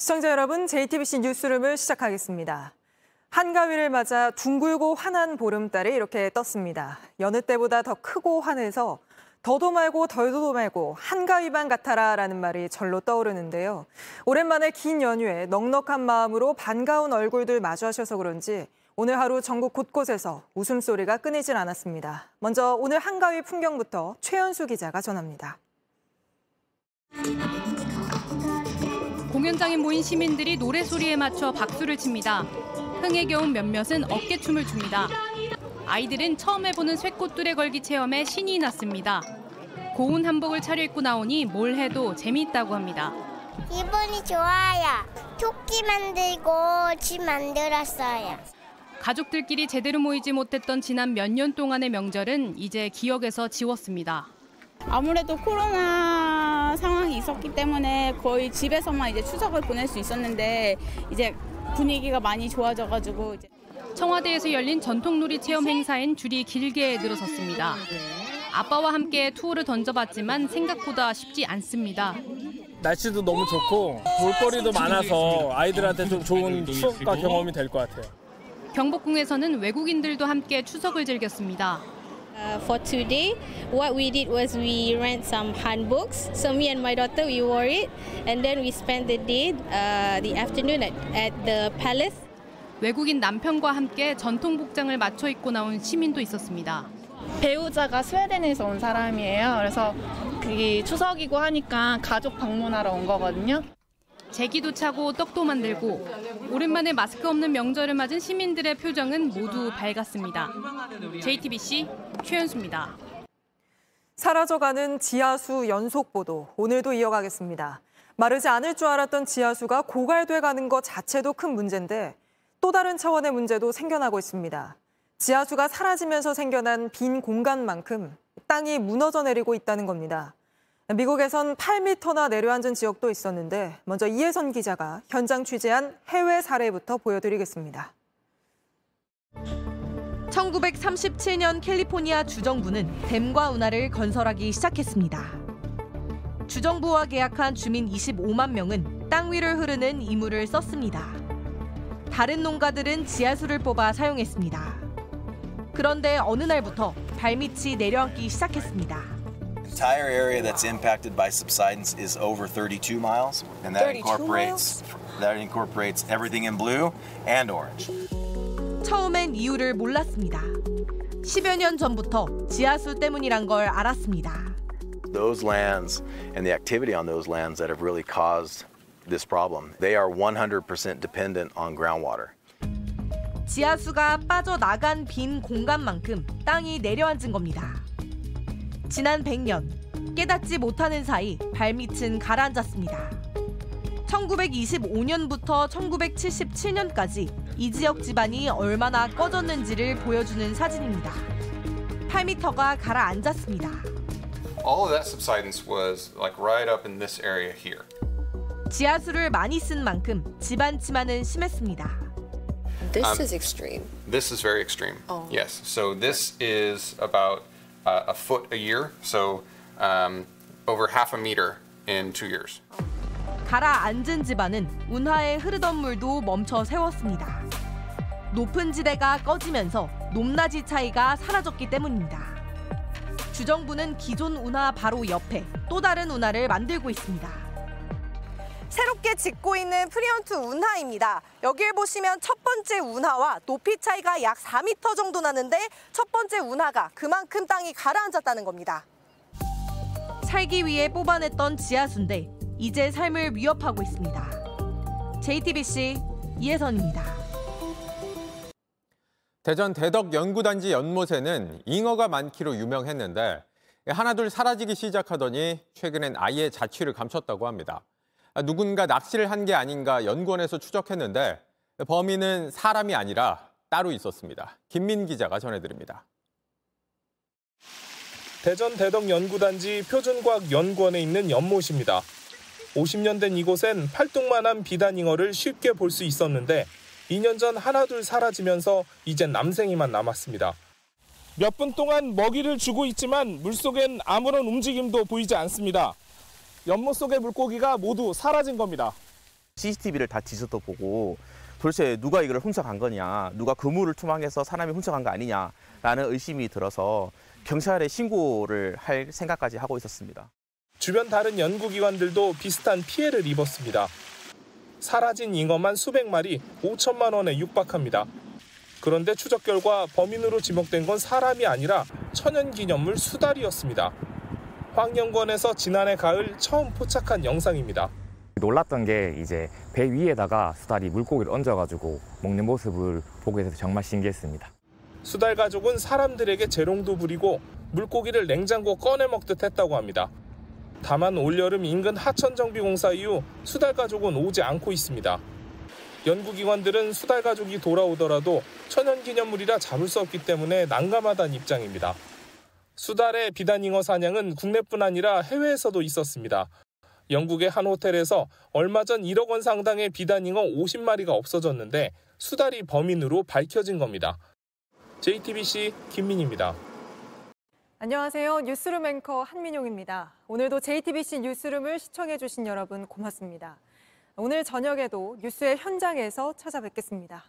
시청자 여러분, JTBC 뉴스룸을 시작하겠습니다. 한가위를 맞아 둥글고 환한 보름달이 이렇게 떴습니다. 여느 때보다 더 크고 환해서 더도 말고 덜도 말고 한가위만 같아라라는 말이 절로 떠오르는데요. 오랜만에 긴 연휴에 넉넉한 마음으로 반가운 얼굴들 마주하셔서 그런지 오늘 하루 전국 곳곳에서 웃음소리가 끊이질 않았습니다. 먼저 오늘 한가위 풍경부터 최연수 기자가 전합니다. 공연장에 모인 시민들이 노래소리에 맞춰 박수를 칩니다. 흥에 겨운 몇몇은 어깨춤을 춥니다. 아이들은 처음 해보는 쇠꽃dur에 걸기 체험에 신이 났습니다. 고운 한복을 차려입고 나오니 뭘 해도 재미있다고 합니다. 기분이 좋아요. 토끼 만들고 집 만들었어요. 가족들끼리 제대로 모이지 못했던 지난 몇 년 동안의 명절은 이제 기억에서 지웠습니다. 아무래도 코로나 상황이 있었기 때문에 거의 집에서만 이제 추석을 보낼 수 있었는데 이제 분위기가 많이 좋아져가지고 청와대에서 열린 전통놀이 체험 행사엔 줄이 길게 늘어섰습니다. 아빠와 함께 투어를 던져봤지만 생각보다 쉽지 않습니다. 날씨도 너무 좋고 볼거리도 많아서 아이들한테 좀 좋은 추억과 경험이 될 것 같아요. 경복궁에서는 외국인들도 함께 추석을 즐겼습니다. For today, what we did was we rent some hanboks. So me and my daughter, we wore it, and then we spent the day, the afternoon at the palace. 외국인 남편과 함께 전통 복장을 맞춰 입고 나온 시민도 있었습니다. 배우자가 스웨덴에서 온 사람이에요. 그래서 그게 추석이고 하니까 가족 방문하러 온 거거든요. 제기도 차고 떡도 만들고 오랜만에 마스크 없는 명절을 맞은 시민들의 표정은 모두 밝았습니다. JTBC 최연수입니다. 사라져가는 지하수 연속 보도, 오늘도 이어가겠습니다. 마르지 않을 줄 알았던 지하수가 고갈돼 가는 것 자체도 큰 문제인데 또 다른 차원의 문제도 생겨나고 있습니다. 지하수가 사라지면서 생겨난 빈 공간만큼 땅이 무너져 내리고 있다는 겁니다. 미국에선 8m나 내려앉은 지역도 있었는데 먼저 이혜선 기자가 현장 취재한 해외 사례부터 보여드리겠습니다. 1937년 캘리포니아 주정부는 댐과 운하를 건설하기 시작했습니다. 주정부와 계약한 주민 25만 명은 땅 위를 흐르는 이물을 썼습니다. 다른 농가들은 지하수를 뽑아 사용했습니다. 그런데 어느 날부터 발밑이 내려앉기 시작했습니다. The entire area that's impacted by subsidence is over 32 miles, and that incorporates everything in blue and orange. 처음엔 이유를 몰랐습니다. 10여 년 전부터 지하수 때문이란 걸 알았습니다. Those lands and the activity on those lands that have really caused this problem, they are 100% dependent on groundwater. 지하수가 빠져나간 빈 공간만큼 땅이 내려앉은 겁니다. 지난 100년, 깨닫지 못하는 사이 발밑은 가라앉았습니다. 1925년부터 1977년까지 이 지역 지반이 얼마나 꺼졌는지를 보여주는 사진입니다. 8m가 가라앉았습니다. All of that subsidence was like right up in this area here. 지하수를 많이 쓴 만큼 지반 침하는 심했습니다. This is extreme. This is very extreme. Oh. Yes. So this is about a foot a year, so over half a meter in 2 years. 가라앉은 지반은 운하에 흐르던 물도 멈춰 세웠습니다. 높은 지대가 꺼지면서 높낮이 차이가 사라졌기 때문입니다. 주정부는 기존 운하 바로 옆에 또 다른 운하를 만들고 있습니다. 새롭게 짓고 있는 프리온트 운하입니다. 여길 보시면 첫 번째 운하와 높이 차이가 약 4m 정도 나는데 첫 번째 운하가 그만큼 땅이 가라앉았다는 겁니다. 살기 위해 뽑아냈던 지하수인데 이제 삶을 위협하고 있습니다. JTBC 이혜선입니다. 대전 대덕연구단지 연못에는 잉어가 많기로 유명했는데 하나둘 사라지기 시작하더니 최근엔 아예 자취를 감췄다고 합니다. 누군가 납치를 한 게 아닌가 연구원에서 추적했는데 범인은 사람이 아니라 따로 있었습니다. 김민 기자가 전해드립니다. 대전 대덕연구단지 표준과학연구원에 있는 연못입니다. 50년 된 이곳엔 팔뚝만한 비단잉어를 쉽게 볼 수 있었는데 2년 전 하나둘 사라지면서 이젠 남생이만 남았습니다. 몇 분 동안 먹이를 주고 있지만 물속엔 아무런 움직임도 보이지 않습니다. 연못 속의 물고기가 모두 사라진 겁니다. CCTV를 다 뒤져보고 도대체 누가 이걸 훔쳐간 거냐, 누가 그물을 투망해서 사람이 훔쳐간 거 아니냐라는 의심이 들어서 경찰에 신고를 할 생각까지 하고 있었습니다. 주변 다른 연구기관들도 비슷한 피해를 입었습니다. 사라진 잉어만 수백 마리 5천만 원에 육박합니다. 그런데 추적 결과 범인으로 지목된 건 사람이 아니라 천연기념물 수달이었습니다. 환경원에서 지난해 가을 처음 포착한 영상입니다. 놀랐던 게 이제 배 위에다가 수달이 물고기를 얹어가지고 먹는 모습을 보게 돼서 정말 신기했습니다. 수달 가족은 사람들에게 재롱도 부리고 물고기를 냉장고 꺼내 먹듯 했다고 합니다. 다만 올여름 인근 하천정비공사 이후 수달 가족은 오지 않고 있습니다. 연구기관들은 수달 가족이 돌아오더라도 천연기념물이라 잡을 수 없기 때문에 난감하다는 입장입니다. 수달의 비단잉어 사냥은 국내뿐 아니라 해외에서도 있었습니다. 영국의 한 호텔에서 얼마 전 1억 원 상당의 비단잉어 50마리가 없어졌는데 수달이 범인으로 밝혀진 겁니다. JTBC 김민희입니다. 안녕하세요. 뉴스룸 앵커 한민용입니다. 오늘도 JTBC 뉴스룸을 시청해주신 여러분 고맙습니다. 오늘 저녁에도 뉴스의 현장에서 찾아뵙겠습니다.